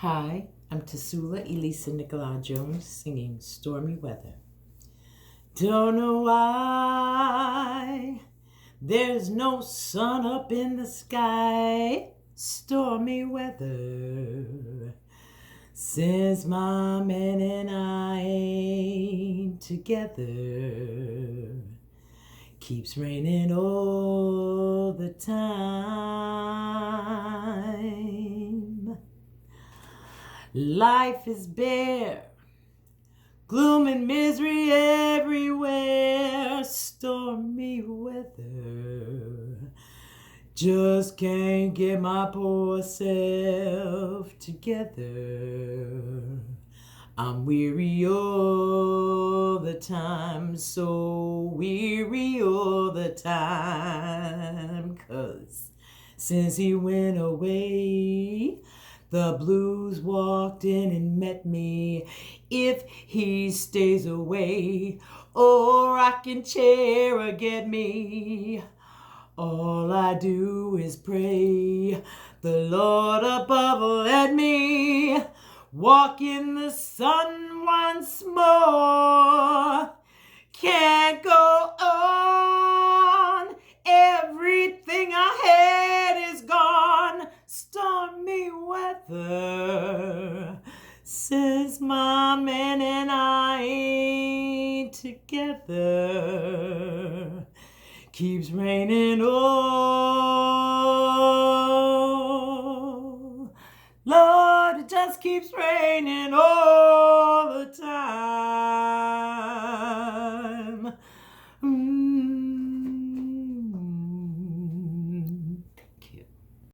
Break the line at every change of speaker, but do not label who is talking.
Hi, I'm Tasula Elisa Nicolau Jones singing Stormy Weather. Don't know why there's no sun up in the sky. Stormy weather. Since my man and I ain't together. Keeps raining all the time. Life is bare, gloom and misery everywhere. Stormy weather. Just can't get my poor self together. I'm weary all the time, so weary all the time. 'Cause since he went away, the blues walked in and met me. If he stays away, oh, rocking chair will get me. All I do is pray the Lord above will let me walk in the sun once more. Can't go on, everything I had is gone. Stormy weather, says my man and I ain't together. Keeps raining, oh Lord, it just keeps raining all the time.